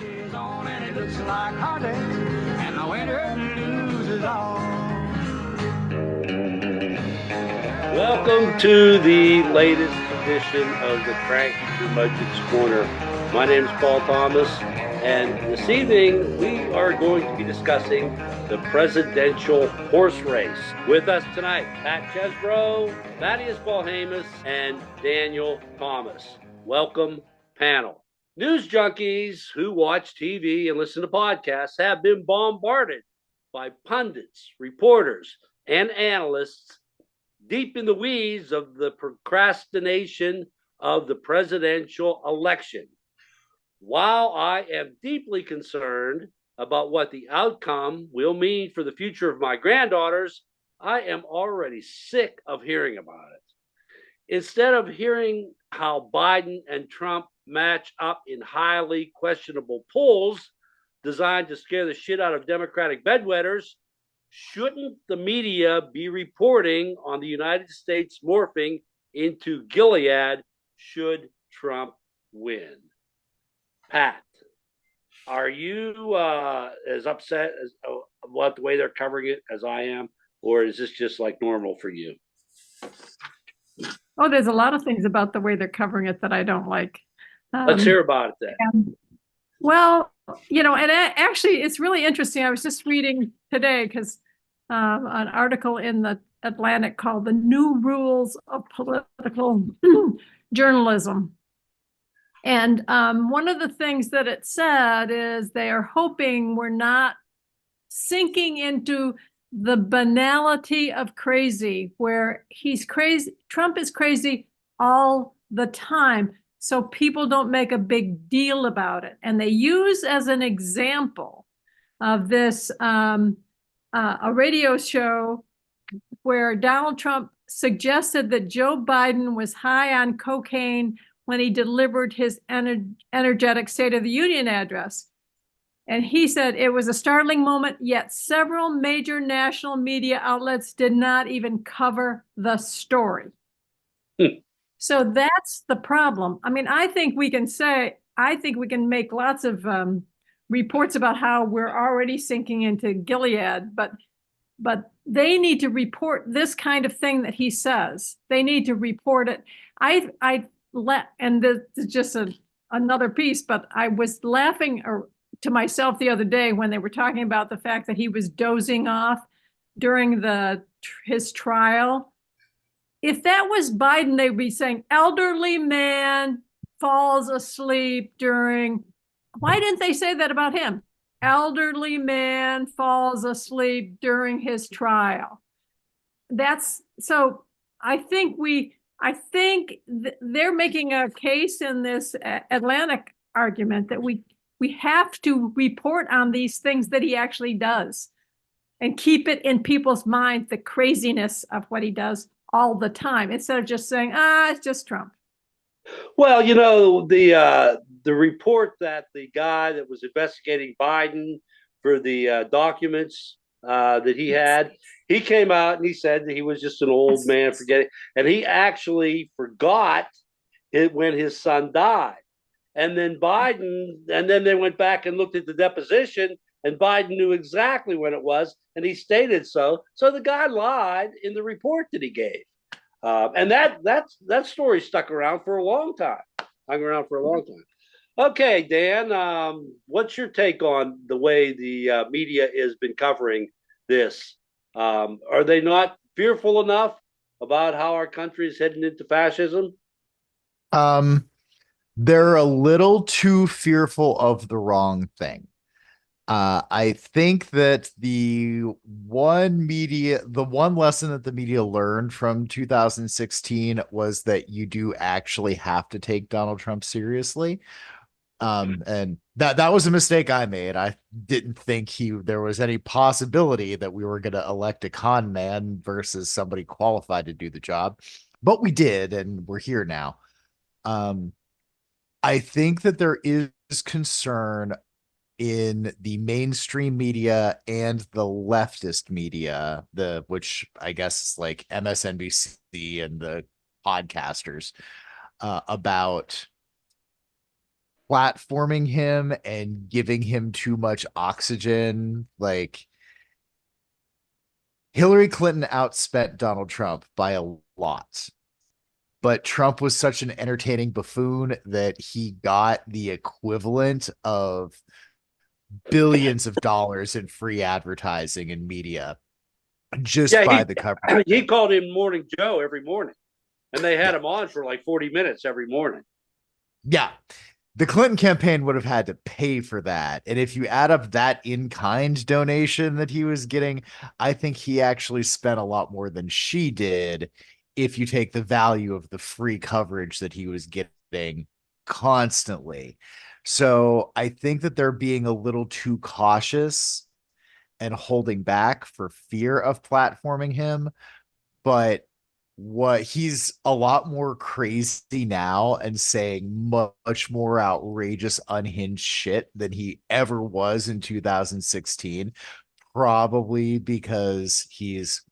is on and it looks like hot day, and the winter blues is on. Welcome to the latest edition of the Cranky Curmudgeon's Corner. My name is Paul Thomas, and this evening we are going to be discussing the presidential horse race. With us tonight, Pat Chesbro, Thaddeus Balhamus, and Daniel Thomas. Welcome, panel. News junkies who watch TV and listen to podcasts have been bombarded by pundits, reporters, and analysts deep in the weeds of the procrastination of the presidential election. While I am deeply concerned about what the outcome will mean for the future of my granddaughters, I am already sick of hearing about it. Instead of hearing how Biden and Trump match up in highly questionable polls designed to scare the shit out of Democratic bedwetters, shouldn't the media be reporting on the United States morphing into Gilead should Trump win? Pat, are you as upset as what the way they're covering it as I am, or is this just like normal for you? Oh, there's a lot of things about the way they're covering it that I don't like. Let's hear about it then. Well, and actually, it's really interesting. I was just reading today because an article in the Atlantic called "The New Rules of Political Journalism." And one of the things that it said is they are hoping we're not sinking into the banality of crazy, where he's crazy. Trump is crazy all the time. So people don't make a big deal about it. And they use as an example of this a radio show where Donald Trump suggested that Joe Biden was high on cocaine when he delivered his energetic State of the Union address. And he said it was a startling moment, yet several major national media outlets did not even cover the story. So that's the problem. I mean, I think we can make lots of reports about how we're already sinking into Gilead, but they need to report this kind of thing that he says. They need to report it. And this is just another piece, but I was laughing to myself the other day when they were talking about the fact that he was dozing off during his trial. If that was Biden, they'd be saying elderly man falls asleep during. Why didn't they say that about him? Elderly man falls asleep during his trial. So I think they're making a case in this Atlantic argument that we have to report on these things that he actually does and keep it in people's minds, the craziness of what he does all the time, instead of just saying, it's just Trump. Well, the report that the guy that was investigating Biden for the documents that he had, he came out and he said that he was just an old man forgetting, and he actually forgot it when his son died. And then they went back and looked at the deposition, and Biden knew exactly when it was, and he stated so. So the guy lied in the report that he gave. And that story stuck around for a long time. Okay, Dan, what's your take on the way the media has been covering this? Are they not fearful enough about how our country is heading into fascism? They're a little too fearful of the wrong thing. I think that the one lesson that the media learned from 2016 was that you do actually have to take Donald Trump seriously. And that was a mistake I made. I didn't think there was any possibility that we were going to elect a con man versus somebody qualified to do the job, but we did, and we're here now. I think that there is concern in the mainstream media and the leftist media, which I guess is like MSNBC and the podcasters, about platforming him and giving him too much oxygen. Like, Hillary Clinton outspent Donald Trump by a lot, but Trump was such an entertaining buffoon that he got the equivalent of billions of dollars in free advertising and media just Yeah, by the coverage. he called him Morning Joe every morning, and they had Yeah. him on for like 40 minutes every morning. Yeah. The Clinton campaign would have had to pay for that. And if you add up that in-kind donation that he was getting, I think he actually spent a lot more than she did if you take the value of the free coverage that he was getting constantly. So I think that they're being a little too cautious and holding back for fear of platforming him. But what he's a lot more crazy now and saying much more outrageous, unhinged shit than he ever was in 2016, probably because he's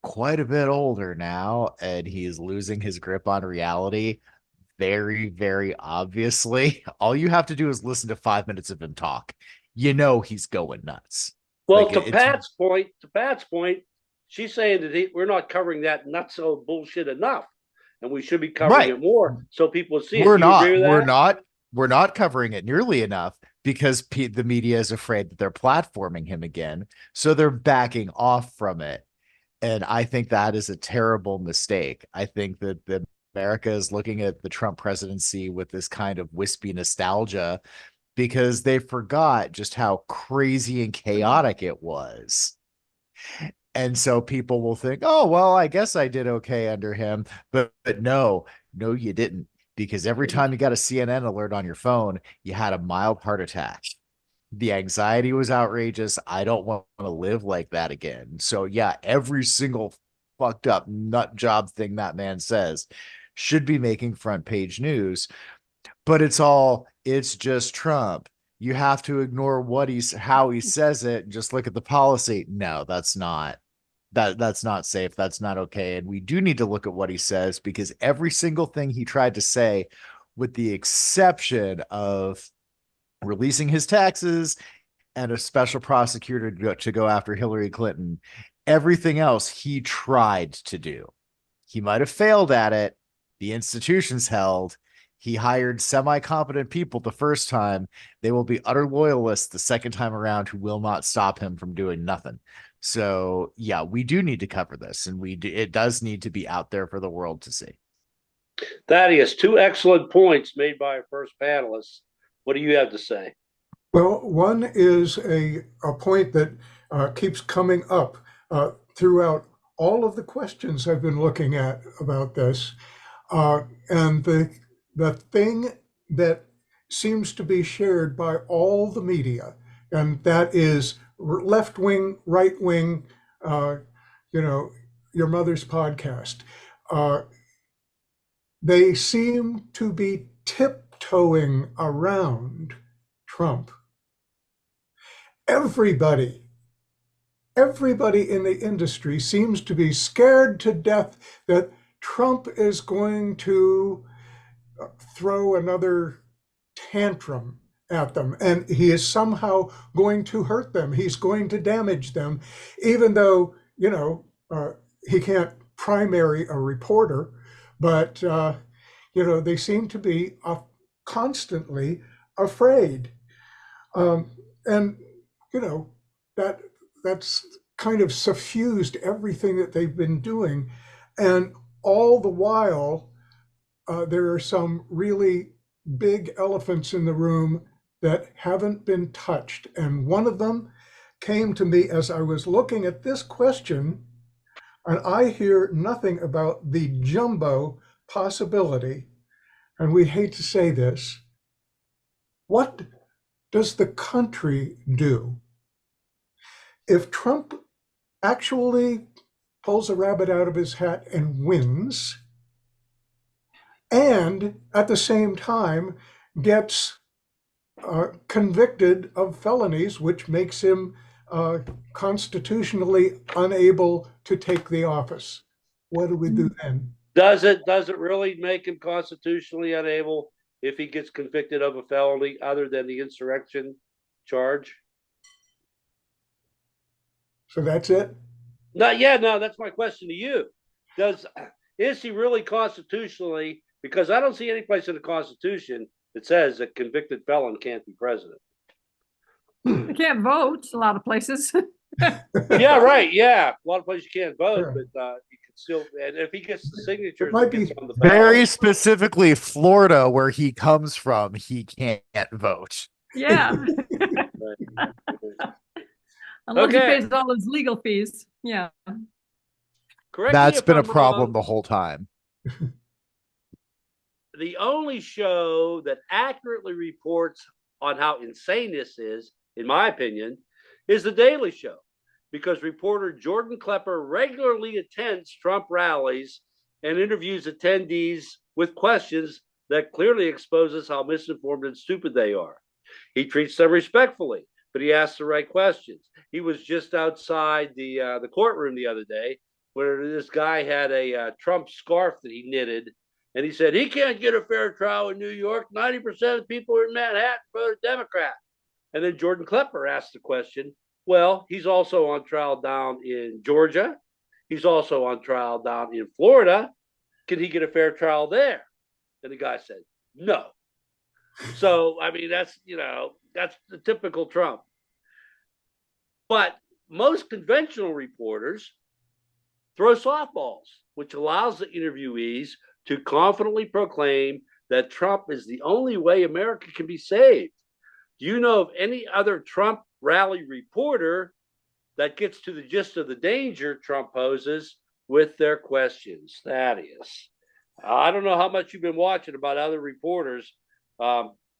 quite a bit older now and he's losing his grip on reality. Very, very obviously. All you have to do is listen to 5 minutes of him talk. You know he's going nuts. Well, Like it's To Pat's point, she's saying that we're not covering that nutso bullshit enough, and we should be covering right. it more so people see it. We're Do you agree not. with We're that? not. We're not covering it nearly enough because the media is afraid that they're platforming him again, so they're backing off from it. And I think that is a terrible mistake. I think that America is looking at the Trump presidency with this kind of wispy nostalgia because they forgot just how crazy and chaotic it was. And so people will think, oh, well, I guess I did okay under him. But no, you didn't. Because every time you got a CNN alert on your phone, you had a mild heart attack. The anxiety was outrageous. I don't want to live like that again. So, yeah, every single fucked up nut job thing that man says should be making front page news. But it's just Trump. You have to ignore how he says it and just look at the policy. No, that's not safe. That's not okay. And we do need to look at what he says because every single thing he tried to say, with the exception of releasing his taxes and a special prosecutor to go after Hillary Clinton, everything else he tried to do. He might have failed at it. The institutions held. He hired semi-competent people the first time. They will be utter loyalists the second time around who will not stop him from doing nothing. So, yeah, we do need to cover this, and it does need to be out there for the world to see. Thaddeus, two excellent points made by our first panelist. What do you have to say? Well, one is a point that keeps coming up throughout all of the questions I've been looking at about this. And the thing that seems to be shared by all the media, and that is left wing, right wing, your mother's podcast. They seem to be tiptoeing around Trump. Everybody in the industry seems to be scared to death that Trump is going to throw another tantrum at them, and he is somehow going to hurt them. He's going to damage them, even though, he can't primary a reporter, but, they seem to be constantly afraid. And, that's kind of suffused everything that they've been doing. And all the while, there are some really big elephants in the room that haven't been touched. And one of them came to me as I was looking at this question, and I hear nothing about the jumbo possibility. And we hate to say this. What does the country do if Trump actually pulls a rabbit out of his hat and wins, and at the same time gets convicted of felonies, which makes him constitutionally unable to take the office? What do we do then? Does it really make him constitutionally unable? if he gets convicted of a felony other than the insurrection charge? So that's it. No, that's my question to you. Is he really constitutionally? Because I don't see any place in the Constitution that says a convicted felon can't be president. You can't vote a lot of places. Yeah, right. Yeah, a lot of places you can't vote, Sure. but you can still. And if he gets the signatures, might it gets be on the ballot. Very specifically, Florida, where he comes from, he can't vote. Yeah, Right. unless he Okay. pays all his legal fees. Yeah. Correct me That's if been a I'm problem wrong. the whole time. The only show that accurately reports on how insane this is, in my opinion, is The Daily Show, because reporter Jordan Klepper regularly attends Trump rallies and interviews attendees with questions that clearly exposes how misinformed and stupid they are. He treats them respectfully, but he asks the right questions. He was just outside the courtroom the other day where this guy had a Trump scarf that he knitted, and he said he can't get a fair trial in New York. 90% of people in Manhattan voted Democrat. And then Jordan Klepper asked the question, well, he's also on trial down in Georgia. He's also on trial down in Florida. Can he get a fair trial there? And the guy said, no. So, I mean, that's the typical Trump. But most conventional reporters throw softballs, which allows the interviewees to confidently proclaim that Trump is the only way America can be saved. Do you know of any other Trump rally reporter that gets to the gist of the danger Trump poses with their questions? Thaddeus, I don't know how much you've been watching about other reporters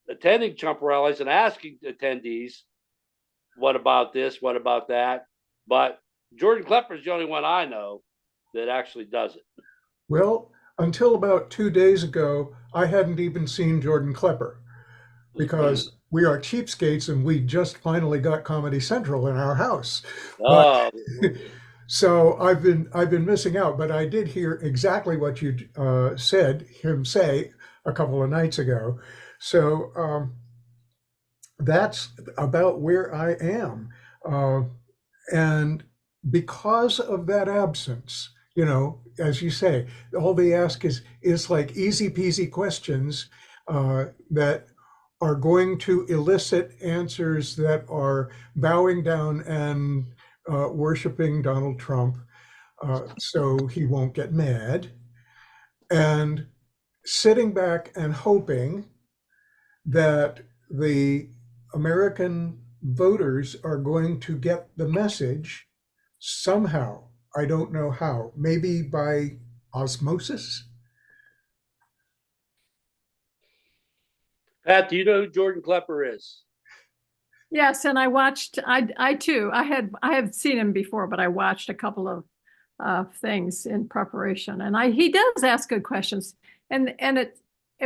attending Trump rallies and asking attendees, what about this? What about that? But Jordan Klepper is the only one I know that actually does it. Well, until about 2 days ago, I hadn't even seen Jordan Klepper because we are cheapskates and we just finally got Comedy Central in our house. Oh, So I've been missing out, but I did hear exactly what you said him say a couple of nights ago. So that's about where I am, and because of that absence, as you say, all they ask is like easy peasy questions that are going to elicit answers that are bowing down and worshiping Donald Trump, so he won't get mad, and sitting back and hoping that the American voters are going to get the message somehow. I don't know how, maybe by osmosis. Pat, do you know who Jordan Klepper is? Yes, and I watched. I too. I have seen him before, but I watched a couple of things in preparation, and he does ask good questions, and it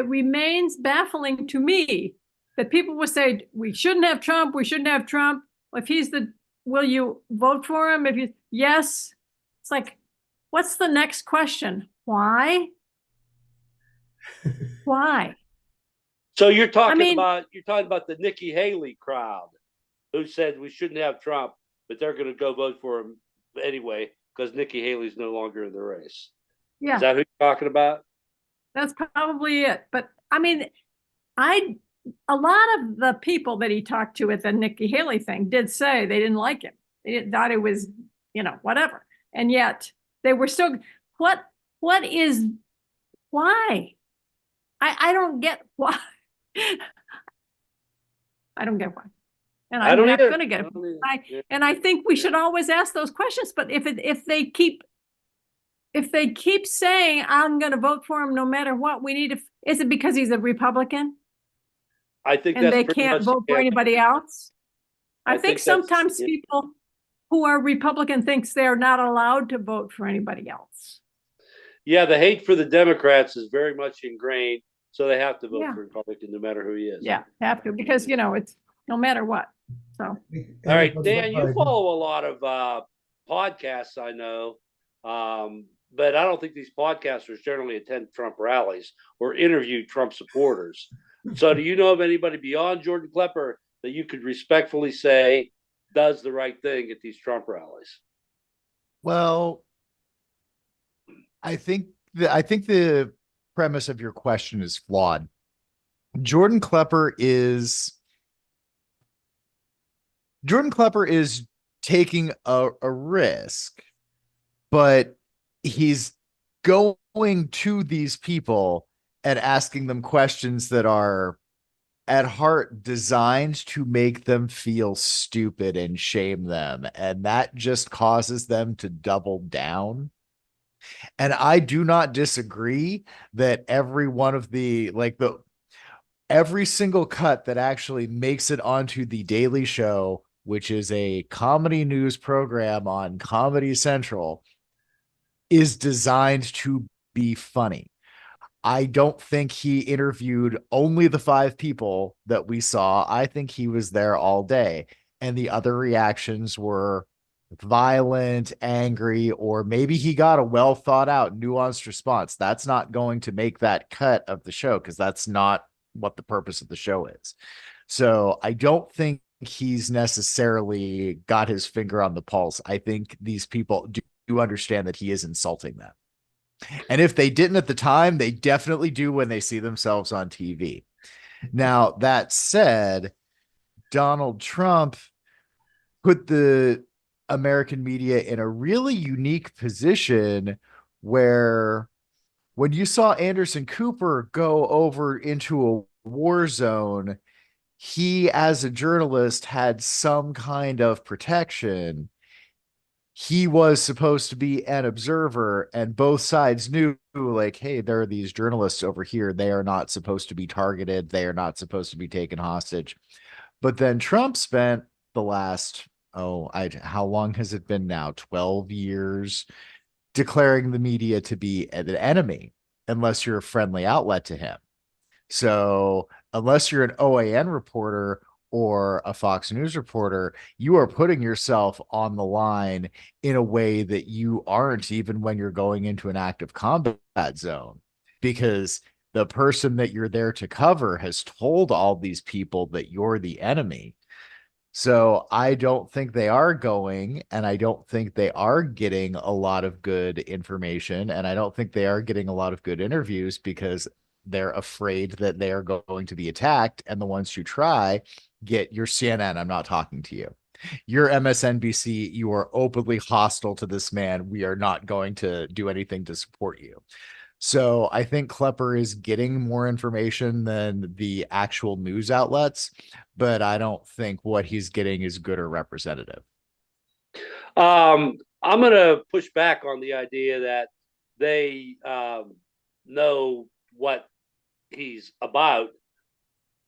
remains baffling to me that people will say we shouldn't have Trump. We shouldn't have Trump. If he's will you vote for him? Yes, it's like, what's the next question? Why? Why? So you're talking about the Nikki Haley crowd who said we shouldn't have Trump, but they're going to go vote for him anyway because Nikki Haley's no longer in the race. Yeah, Is that who you're talking about? that's probably it. But I mean, a lot of the people that he talked to at the Nikki Haley thing did say they didn't like him. They thought it was, whatever. And yet they were still, why? I don't get why. I don't get why. And I'm not going to get it. And I think we should always ask those questions. But if they keep saying I'm going to vote for him no matter what, is it because he's a Republican? I think and that's they can't vote for anybody else? I think sometimes people who are Republican thinks they're not allowed to vote for anybody else. Yeah, the hate for the Democrats is very much ingrained, so they have to vote for Republican no matter who he is. Yeah, have to, because it's no matter what. So, all right, Dan, you follow a lot of podcasts, I know. but I don't think these podcasters generally attend Trump rallies or interview Trump supporters. So, do you know of anybody beyond Jordan Klepper that you could respectfully say does the right thing at these Trump rallies? Well, I think the premise of your question is flawed. Jordan Klepper is Jordan Klepper is taking a risk, but he's going to these people and asking them questions that are at heart designed to make them feel stupid and shame them. And that just causes them to double down. And I do not disagree that every one of the every single cut that actually makes it onto the Daily Show, which is a comedy news program on Comedy Central, is designed to be funny. I don't think he interviewed only the 5 people that we saw. I think he was there all day. And the other reactions were violent, angry, or maybe he got a well thought out, nuanced response. That's not going to make that cut of the show because that's not what the purpose of the show is. So I don't think he's necessarily got his finger on the pulse. I think these people do understand that he is insulting them. And if they didn't at the time, they definitely do when they see themselves on TV. Now, that said, Donald Trump put the American media in a really unique position where when you saw Anderson Cooper go over into a war zone, he, as a journalist, had some kind of protection. He was supposed to be an observer, and both sides knew, like, hey, there are these journalists over here. They are not supposed to be targeted. They are not supposed to be taken hostage. But then Trump spent the last, how long has it been now? 12 years declaring the media to be an enemy unless you're a friendly outlet to him. So unless you're an OAN reporter or a Fox News reporter, you are putting yourself on the line in a way that you aren't even when you're going into an active combat zone, because the person that you're there to cover has told all these people that you're the enemy. So I don't think they are going, and I don't think they are getting a lot of good information, and I don't think they are getting a lot of good interviews because they're afraid that they are going to be attacked. And the ones who try get your CNN. I'm not talking to you. Your MSNBC, you are openly hostile to this man. We are not going to do anything to support you. So I think Klepper is getting more information than the actual news outlets, but I don't think what he's getting is good or representative. I'm going to push back on the idea that they know what he's about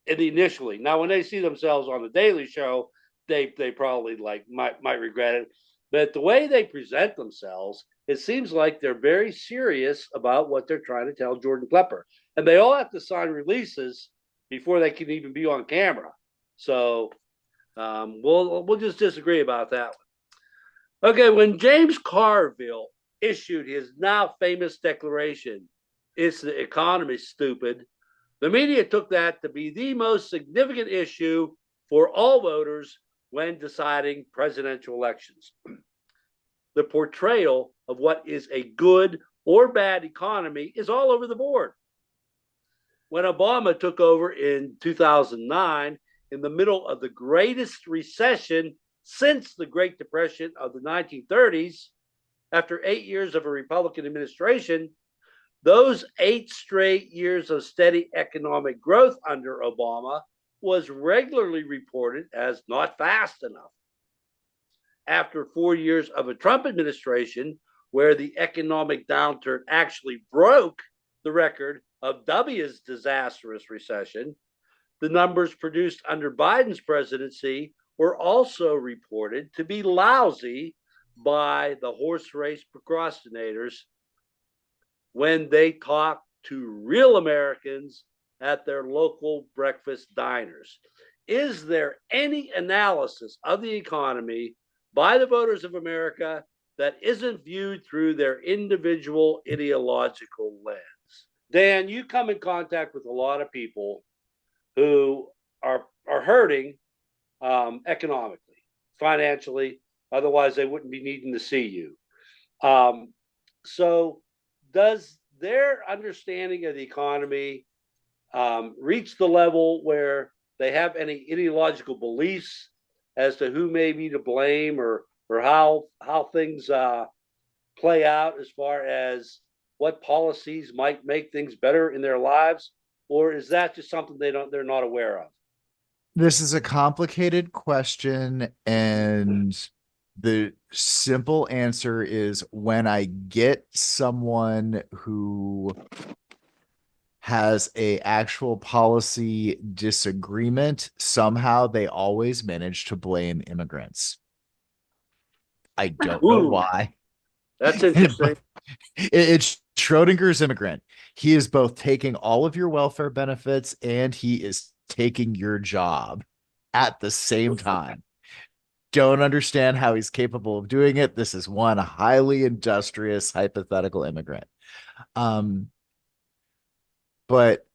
initially. Now, when they see themselves on the Daily Show, they probably might regret it. But the way they present themselves, it seems like they're very serious about what they're trying to tell Jordan Klepper. And they all have to sign releases before they can even be on camera. So we'll just disagree about that one. Okay, when James Carville issued his now famous declaration, "It's the economy, stupid," the media took that to be the most significant issue for all voters when deciding presidential elections. The portrayal of what is a good or bad economy is all over the board. When Obama took over in 2009, in the middle of the greatest recession since the Great Depression of the 1930s, after 8 years of a Republican administration, those 8 straight years of steady economic growth under Obama was regularly reported as not fast enough. After 4 years of a Trump administration, where the economic downturn actually broke the record of W's disastrous recession, the numbers produced under Biden's presidency were also reported to be lousy by the horse race procrastinators when they talk to real Americans at their local breakfast diners. Is there any analysis of the economy by the voters of America that isn't viewed through their individual ideological lens. Dan, you come in contact with a lot of people who are hurting economically, financially. Otherwise, they wouldn't be needing to see you. So, does their understanding of the economy reach the level where they have any ideological beliefs as to who may be to blame, or how things play out as far as what policies might make things better in their lives, or is that just something they're not aware of? This is a complicated question, and the simple answer is when I get someone who has a actual policy disagreement, somehow they always manage to blame immigrants. I don't know why. That's interesting. It's Schrodinger's immigrant. He is both taking all of your welfare benefits and he is taking your job at the same time. Don't understand how he's capable of doing it. This is one highly industrious hypothetical immigrant. But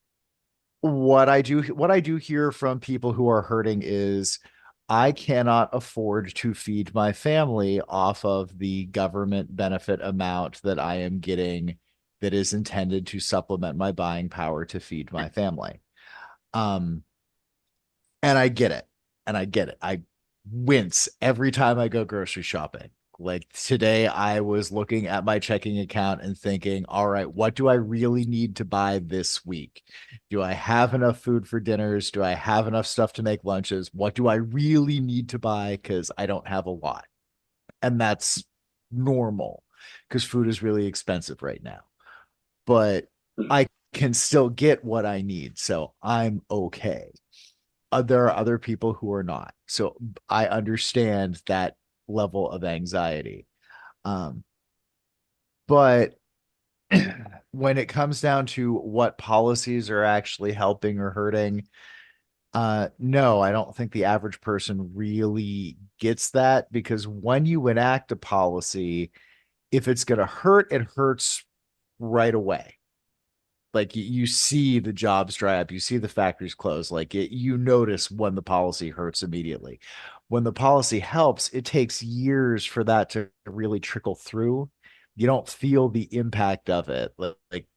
what I do hear from people who are hurting is I cannot afford to feed my family off of the government benefit amount that I am getting that is intended to supplement my buying power to feed my family. And I get it. I wince every time I go grocery shopping. Like today, I was looking at my checking account and thinking, all right, what do I really need to buy this week? Do I have enough food for dinners? Do I have enough stuff to make lunches? What do I really need to buy? Because I don't have a lot. And that's normal because food is really expensive right now. But I can still get what I need. So I'm okay. There are other people who are not. So I understand that level of anxiety. But when it comes down to what policies are actually helping or hurting, no, I don't think the average person really gets that, because when you enact a policy, if it's going to hurt, it hurts right away. Like you see the jobs dry up, you see the factories close, like you notice when the policy hurts immediately. When the policy helps, it takes years for that to really trickle through. You don't feel the impact of it. Like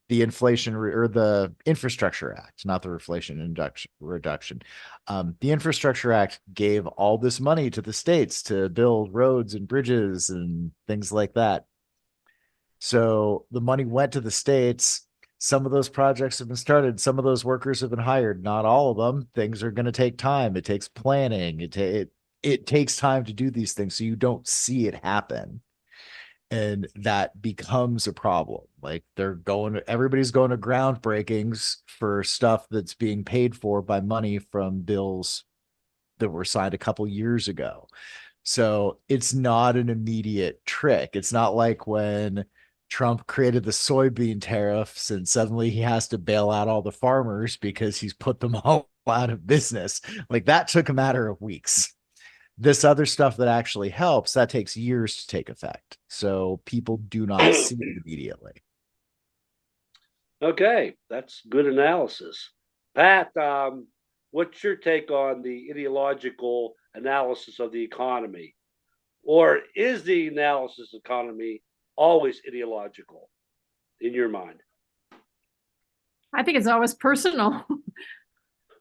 the or the Infrastructure Act, not the Inflation Reduction. The Infrastructure Act gave all this money to the states to build roads and bridges and things like that. So the money went to the states. Some of those projects have been started. Some of those workers have been hired. Not all of them. Things are going to take time. It takes planning. It takes time to do these things, so you don't see it happen. And that becomes a problem. Like everybody's going to groundbreakings for stuff that's being paid for by money from bills that were signed a couple years ago. So it's not an immediate trick. It's not like when Trump created the soybean tariffs and suddenly he has to bail out all the farmers because he's put them all out of business. Like that took a matter of weeks. This other stuff that actually helps, that takes years to take effect. So people do not see it immediately. Okay, that's good analysis. Pat, what's your take on the ideological analysis of the economy? Or is the analysis of economy always ideological in your mind? I think it's always personal.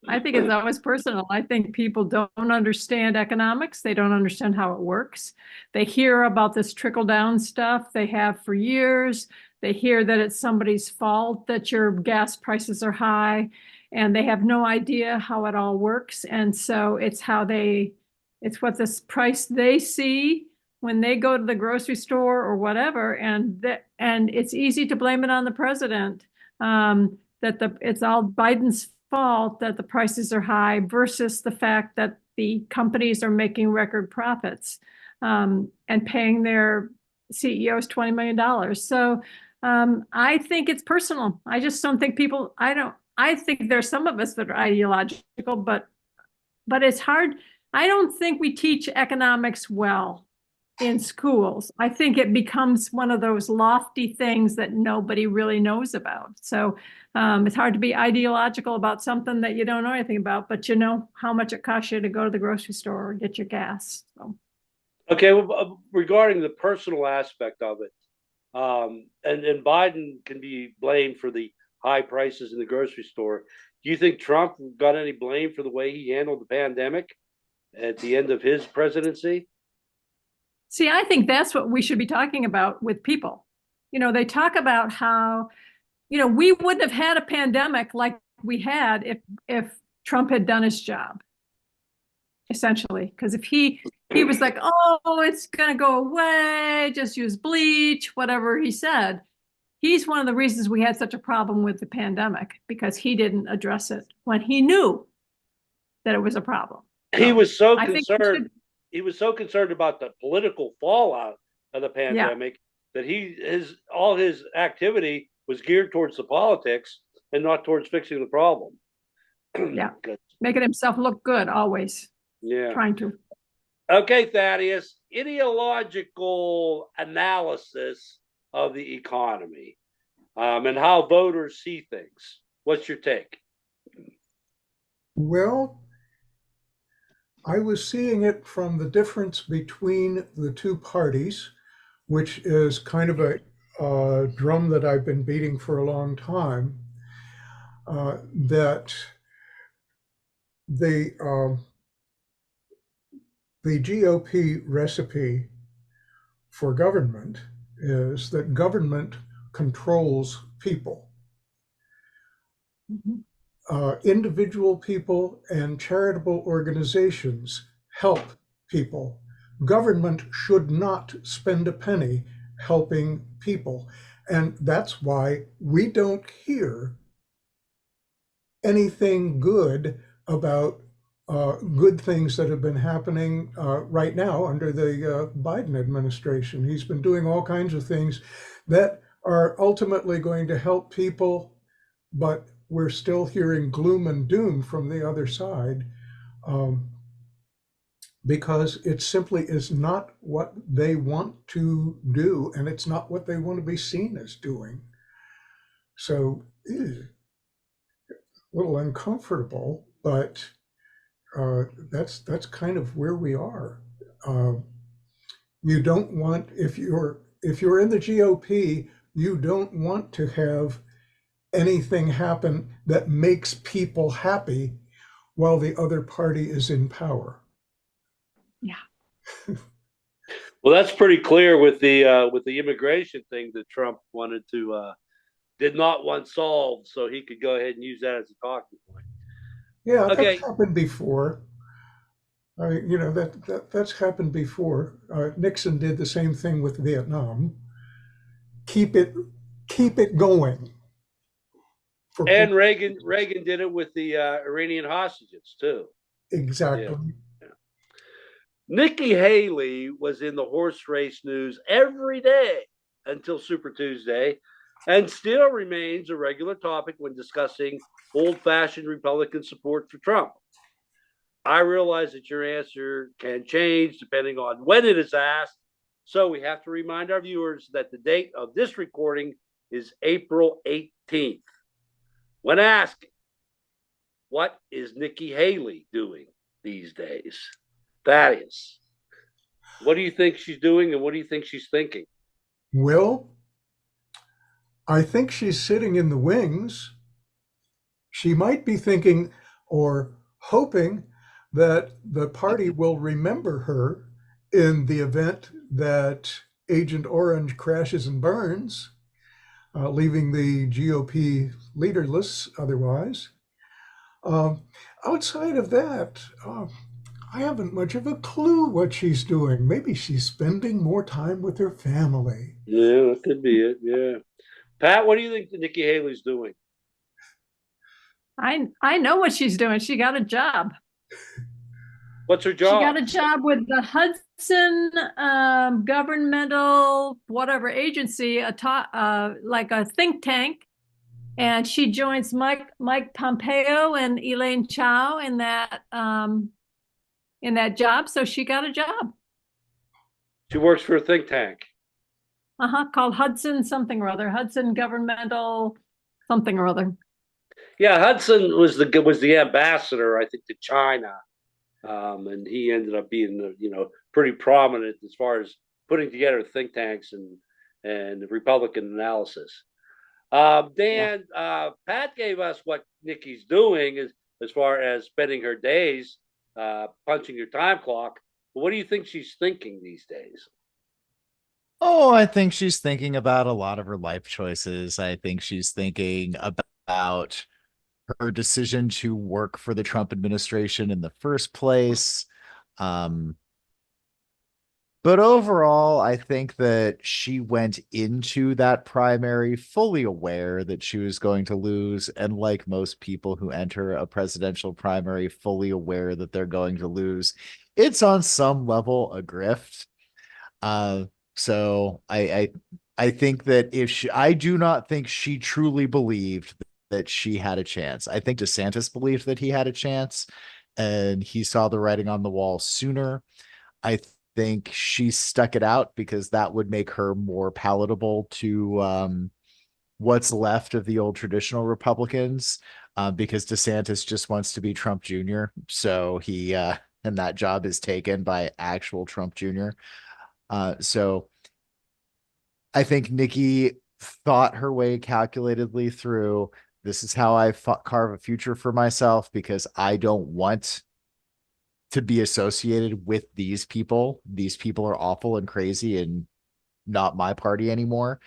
I think it's always personal. I think people don't understand economics. They don't understand how it works. They hear about this trickle-down stuff. They have for years. They hear that it's somebody's fault that your gas prices are high, and they have no idea how it all works. And so it's what this price they see when they go to the grocery store or whatever. And it's easy to blame it on the president, it's all Biden's fault that the prices are high, versus the fact that the companies are making record profits and paying their CEOs $20 million. So I think it's personal. I just don't think I think there's some of us that are ideological, but it's hard. I don't think we teach economics well. in schools. I think it becomes one of those lofty things that nobody really knows about. So it's hard to be ideological about something that you don't know anything about, but you know how much it costs you to go to the grocery store or get your gas. So. Okay, well, regarding the personal aspect of it, and Biden can be blamed for the high prices in the grocery store. Do you think Trump got any blame for the way he handled the pandemic at the end of his presidency? See, I think that's what we should be talking about with people. You know, they talk about how, you know, we wouldn't have had a pandemic like we had if Trump had done his job, essentially. Because if he was like, oh, it's going to go away, just use bleach, whatever he said. He's one of the reasons we had such a problem with the pandemic, because he didn't address it when he knew that it was a problem. He was so I think concerned. He was so concerned about the political fallout of the pandemic that all his activity was geared towards the politics and not towards fixing the problem. Yeah, making himself look good always. Yeah, trying to. Okay, Thaddeus, ideological analysis of the economy and how voters see things. What's your take? Well, I was seeing it from the difference between the two parties, which is kind of a drum that I've been beating for a long time, that the GOP recipe for government is that government controls people. Mm-hmm. Individual people and charitable organizations help people. Government should not spend a penny helping people. And that's why we don't hear anything good about good things that have been happening right now under the Biden administration. He's been doing all kinds of things that are ultimately going to help people, but we're still hearing gloom and doom from the other side because it simply is not what they want to do, and it's not what they want to be seen as doing. So a little uncomfortable, but that's kind of where we are. You don't want, if you're in the GOP, you don't want to have anything happen that makes people happy while the other party is in power. Yeah. Well, that's pretty clear with the immigration thing that Trump did not want solved, so he could go ahead and use that as a talking point. Yeah, okay. That's happened before. That's happened before. Nixon did the same thing with Vietnam. Keep it going. And Reagan did it with the Iranian hostages too. Exactly. Yeah. Nikki Haley was in the horse race news every day until Super Tuesday, and still remains a regular topic when discussing old-fashioned Republican support for Trump. I realize that your answer can change depending on when it is asked, so we have to remind our viewers that the date of this recording is April 18th. When asked, what is Nikki Haley doing these days? Thaddeus, what do you think she's doing and what do you think she's thinking? Well, I think she's sitting in the wings. She might be thinking or hoping that the party will remember her in the event that Agent Orange crashes and burns, leaving the GOP leaderless otherwise. Outside of that, I haven't much of a clue what she's doing. Maybe she's spending more time with her family. Yeah, that could be it. Yeah. Pat, what do you think that Nikki Haley's doing? I know what she's doing. She got a job. What's her job? She got a job with the Hudson governmental whatever agency, like a think tank, and she joins Mike Pompeo and Elaine Chao in that job. So she got a job. She works for a think tank. Called Hudson something or other, Hudson Governmental something or other. Yeah, Hudson was the ambassador, I think, to China, and he ended up being pretty prominent as far as putting together think tanks and Republican analysis. Dan, Pat gave us what Nikki's doing as far as spending her days punching her time clock. But what do you think she's thinking these days? Oh, I think she's thinking about a lot of her life choices. I think she's thinking about her decision to work for the Trump administration in the first place. Um, but overall, I think that she went into that primary fully aware that she was going to lose. And like most people who enter a presidential primary, fully aware that they're going to lose, it's on some level a grift. Uh, so I think that I do not think she truly believed that she had a chance. I think DeSantis believed that he had a chance, and he saw the writing on the wall sooner. I think she stuck it out because that would make her more palatable to what's left of the old traditional Republicans, because DeSantis just wants to be Trump Jr. So and that job is taken by actual Trump Jr. So I think Nikki thought her way calculatedly through, this is how I carve a future for myself because I don't want to be associated with these people. These people are awful and crazy and not my party anymore.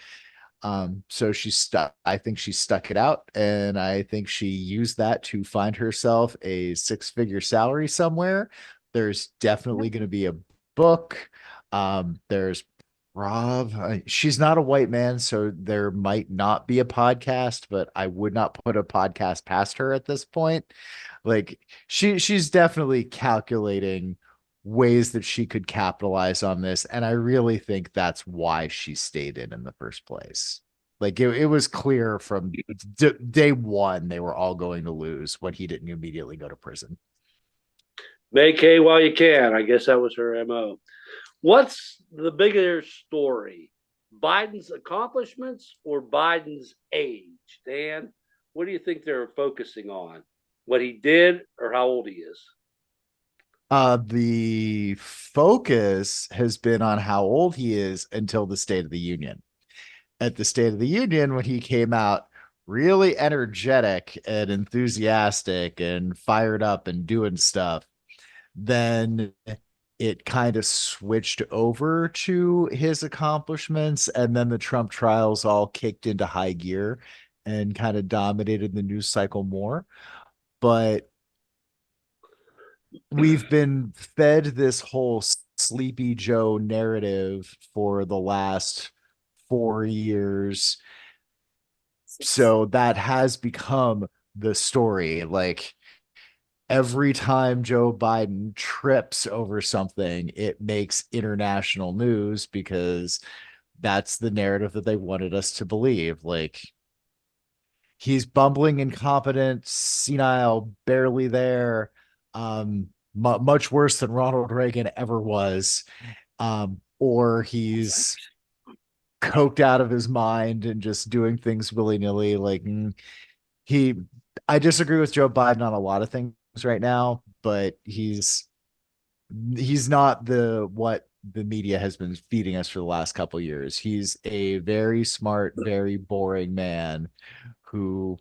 So she stuck. I think she stuck it out, and I think she used that to find herself a six-figure salary somewhere. There's definitely going to be a book. There's Rob. She's not a white man, so there might not be a podcast, but I would not put a podcast past her at this point. Like she's definitely calculating ways that she could capitalize on this, and I really think that's why she stayed in the first place. Like it was clear from day one they were all going to lose when he didn't immediately go to prison. Make hay while you can. I guess that was her MO. What's the bigger story? Biden's accomplishments or Biden's age? Dan, what do you think they're focusing on? What he did or how old he is? The focus has been on how old he is until the State of the Union. At the State of the Union, when he came out really energetic and enthusiastic and fired up and doing stuff, then it kind of switched over to his accomplishments. And then the Trump trials all kicked into high gear and kind of dominated the news cycle more. But we've been fed this whole Sleepy Joe narrative for the last 4 years. So that has become the story. Like every time Joe Biden trips over something, it makes international news because that's the narrative that they wanted us to believe. Like he's bumbling, incompetent, senile, barely there. Much worse than Ronald Reagan ever was. Or he's coked out of his mind and just doing things willy-nilly. Like he I disagree with Joe Biden on a lot of things right now, but he's not what the media has been feeding us for the last couple years. He's a very smart, very boring man who,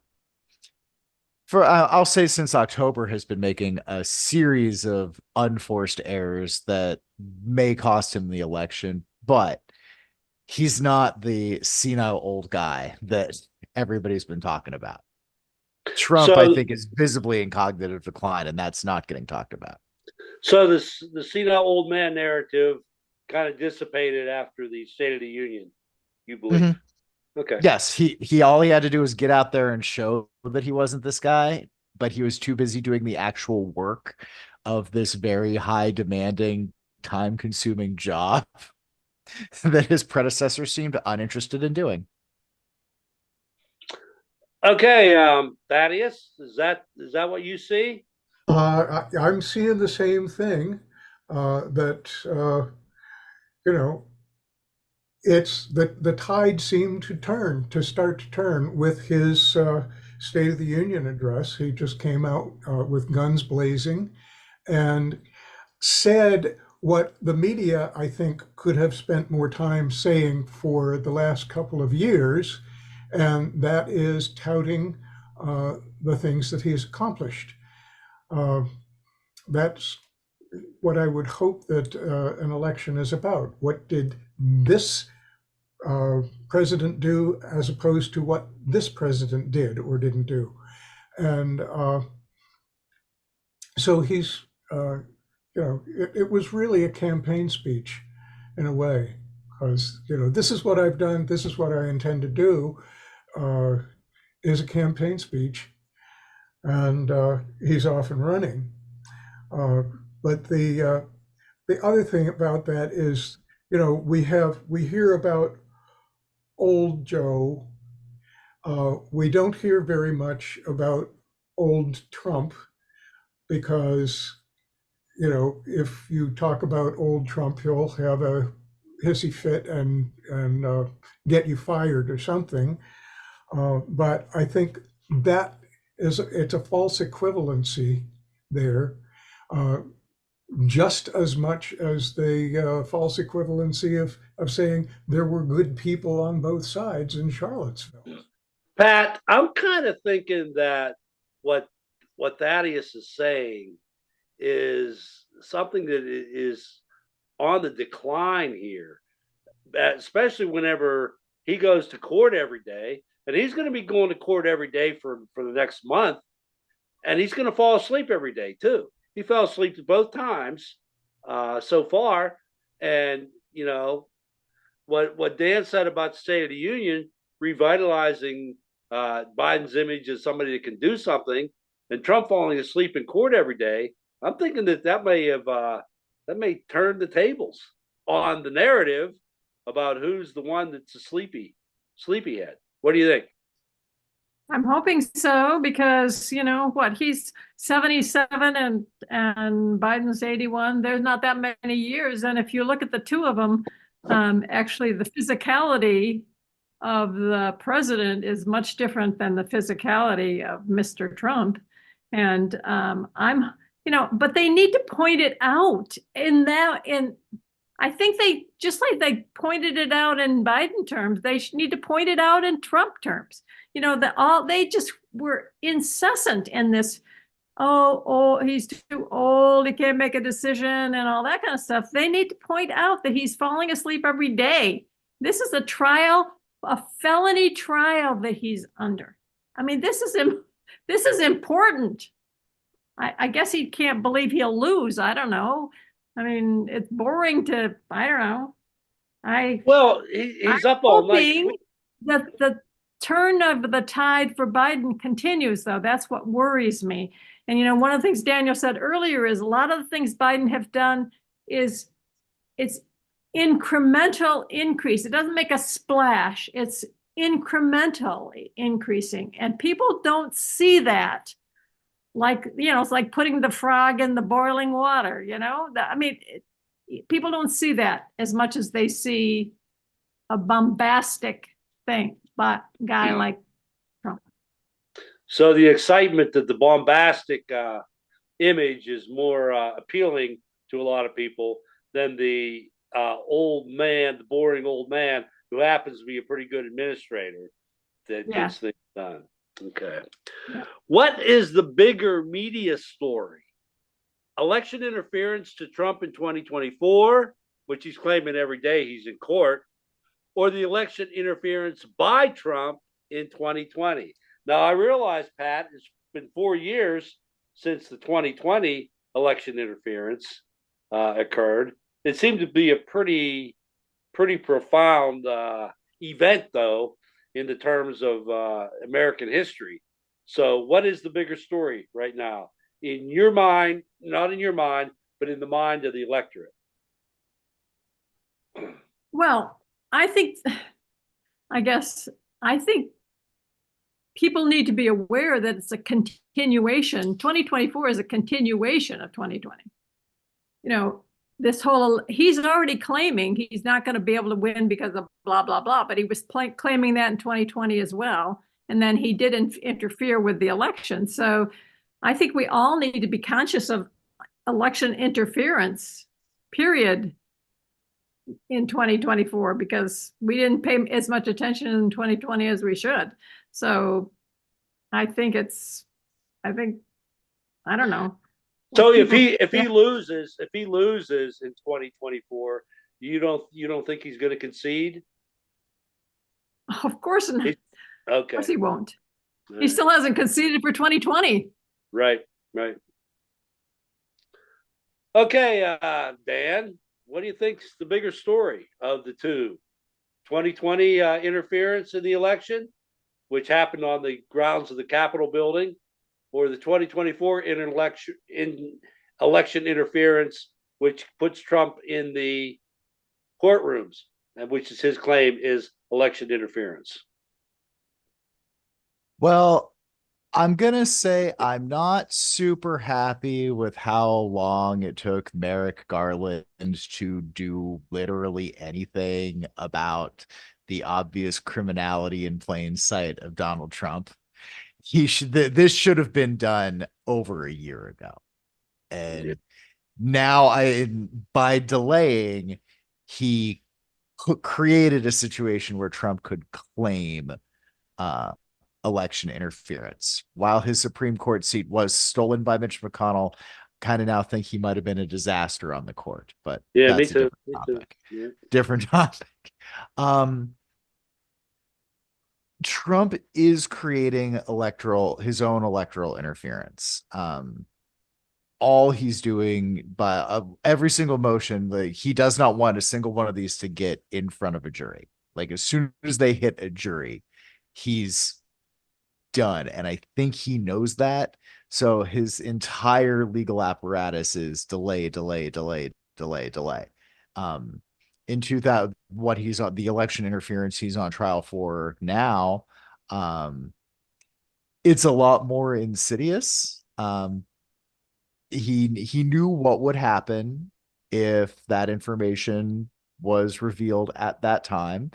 for I'll say since October, has been making a series of unforced errors that may cost him the election, but he's not the senile old guy that everybody's been talking about. Trump, I think, is visibly in cognitive decline, and that's not getting talked about. So the senile old man narrative kind of dissipated after the State of the Union, you believe? Mm-hmm. Okay. Yes, he all he had to do was get out there and show that he wasn't this guy, but he was too busy doing the actual work of this very high demanding, time consuming job that his predecessor seemed uninterested in doing. Okay, Thaddeus, is that what you see? I'm seeing the same thing. That you know, it's the tide seemed to start to turn with his State of the Union address. He just came out with guns blazing and said what the media, I think, could have spent more time saying for the last couple of years, and that is touting the things that he's accomplished. That's what I would hope that an election is about. What did this president do as opposed to what this president did or didn't do? And so he's, it was really a campaign speech in a way, because, this is what I've done, this is what I intend to do, is a campaign speech, and he's off and running. But the other thing about that is, we hear about old Joe. We don't hear very much about old Trump, because, if you talk about old Trump, he'll have a hissy fit and get you fired or something. But I think that it's a false equivalency there, just as much as the false equivalency of saying there were good people on both sides in Charlottesville. Pat, I'm kind of thinking that what Thaddeus is saying is something that is on the decline here, especially whenever he goes to court every day, and he's going to be going to court every day for the next month, and he's going to fall asleep every day too. He fell asleep both times so far, and what Dan said about the State of the Union, revitalizing Biden's image as somebody that can do something, and Trump falling asleep in court every day. I'm thinking that may turn the tables on the narrative about who's the one that's a sleepyhead. What do you think? I'm hoping so, because he's 77 and Biden's 81. There's not that many years, and if you look at the two of them, actually the physicality of the president is much different than the physicality of Mr. Trump. And but they need to point it out I think they, just like they pointed it out in Biden terms, they need to point it out in Trump terms. They just were incessant in this, oh, he's too old, he can't make a decision and all that kind of stuff. They need to point out that he's falling asleep every day. This is a felony trial that he's under. I mean, this is important. I guess he can't believe he'll lose. I don't know. I mean, it's boring to, I don't know. Well, he's up all night. That the turn of the tide for Biden continues, though. That's what worries me. And, one of the things Daniel said earlier is a lot of the things Biden have done it's incremental increase. It doesn't make a splash. It's incrementally increasing. And people don't see that. It's like putting the frog in the boiling water, people don't see that as much as they see a bombastic thing, but guy like Trump. So the excitement that the bombastic image is more appealing to a lot of people than the old man, the boring old man who happens to be a pretty good administrator that gets things done. Okay. Yeah. What is the bigger media story? Election interference to Trump in 2024, which he's claiming every day he's in court, or the election interference by Trump in 2020? Now, I realize, Pat, it's been 4 years since the 2020 election interference occurred. It seemed to be a pretty profound event, though, in the terms of American history. So what is the bigger story right now? In your mind, not in your mind, but in the mind of the electorate? Well, I think people need to be aware that it's a continuation. 2024 is a continuation of 2020. this whole, he's already claiming he's not going to be able to win because of blah, blah, blah, but he was claiming that in 2020 as well. And then he did interfere with the election. So I think we all need to be conscious of election interference, period, in 2024, because we didn't pay as much attention in 2020 as we should. So I think I don't know. So if he loses in 2024, you don't think he's going to concede? Of course not. Okay. Of course he won't. He still hasn't conceded for 2020. Right. Okay, Dan, what do you think's the bigger story of the two? 2020 interference in the election, which happened on the grounds of the Capitol building, or the 2024 election interference, which puts Trump in the courtrooms, and which is his claim is election interference? Well, I'm gonna say I'm not super happy with how long it took Merrick Garland to do literally anything about the obvious criminality in plain sight of Donald Trump. This should have been done over a year ago. And now by delaying, he created a situation where Trump could claim election interference. While his Supreme Court seat was stolen by Mitch McConnell, kind of now think he might have been a disaster on the court. But yeah, that's me a too. different topic. Yeah. Different topic. Trump is creating his own electoral interference. All he's doing by every single motion, like, he does not want a single one of these to get in front of a jury. Like, as soon as they hit a jury, he's done. And I think he knows that. So his entire legal apparatus is delay. In 2000, what he's on, the election interference he's on trial for now, it's a lot more insidious. He knew what would happen if that information was revealed at that time,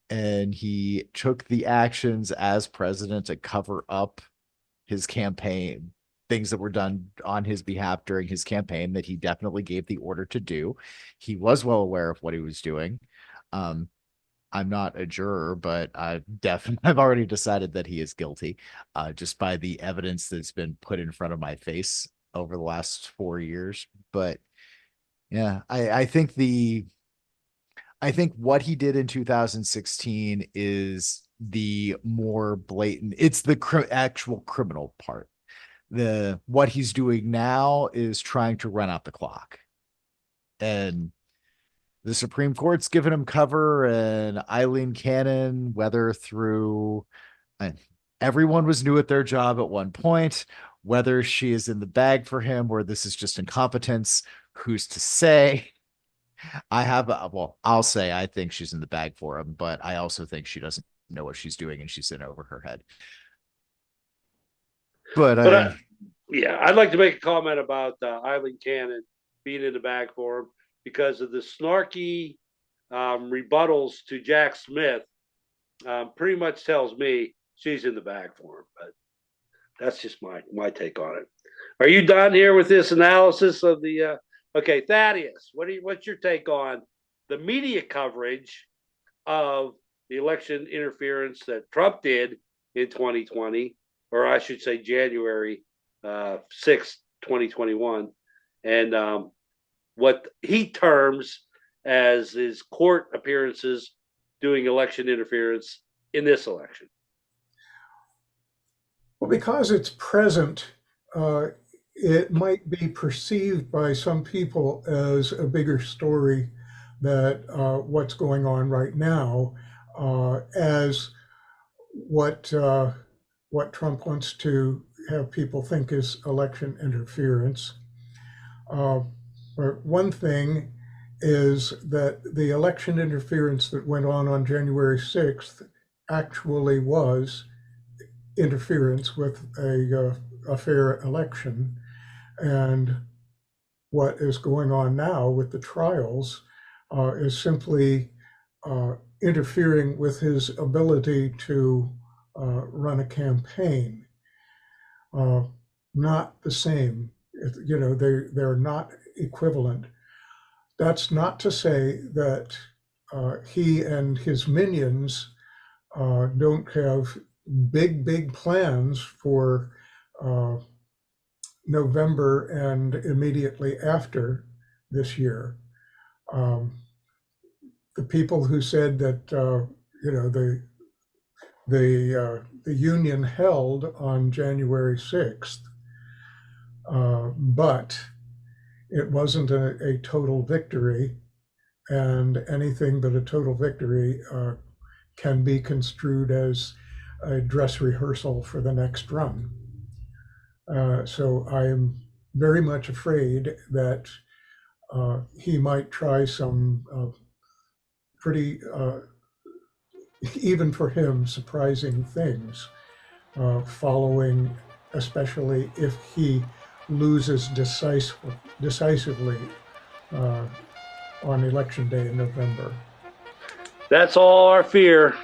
and he took the actions as president to cover up his campaign, things that were done on his behalf during his campaign that he definitely gave the order to do. He was well aware of what he was doing. I'm not a juror, but I've already decided that he is guilty, just by the evidence that's been put in front of my face over the last 4 years. But yeah, I think what he did in 2016 is the more blatant. It's the actual criminal part. What he's doing now is trying to run out the clock, and the Supreme Court's given him cover, and Eileen Cannon, whether through everyone was new at their job at one point, whether she is in the bag for him or this is just incompetence, who's to say? I'll say I think she's in the bag for him, but I also think she doesn't know what she's doing and she's in over her head. But I'd like to make a comment about Eileen Cannon being in the bag for him because of the snarky rebuttals to Jack Smith. Pretty much tells me she's in the bag for him, but that's just my take on it. Are you done here with this analysis of the? Okay, Thaddeus, what's your take on the media coverage of the election interference that Trump did in 2020, or I should say January 6th, 2021, and what he terms as his court appearances doing election interference in this election? Well, because it's present, it might be perceived by some people as a bigger story that what's going on right now, as what Trump wants to have people think is election interference. But one thing is that the election interference that went on January 6th actually was interference with a fair election. And what is going on now with the trials is simply interfering with his ability to run a campaign. Not the same. You know, they're not equivalent. That's not to say that he and his minions don't have big plans for November and immediately after this year. The people who said that the union held on January 6th, but it wasn't a total victory, and anything but a total victory can be construed as a dress rehearsal for the next run. So I'm very much afraid that he might try some pretty, even for him, surprising things following, especially if he loses decisively on Election Day in November. That's all our fear.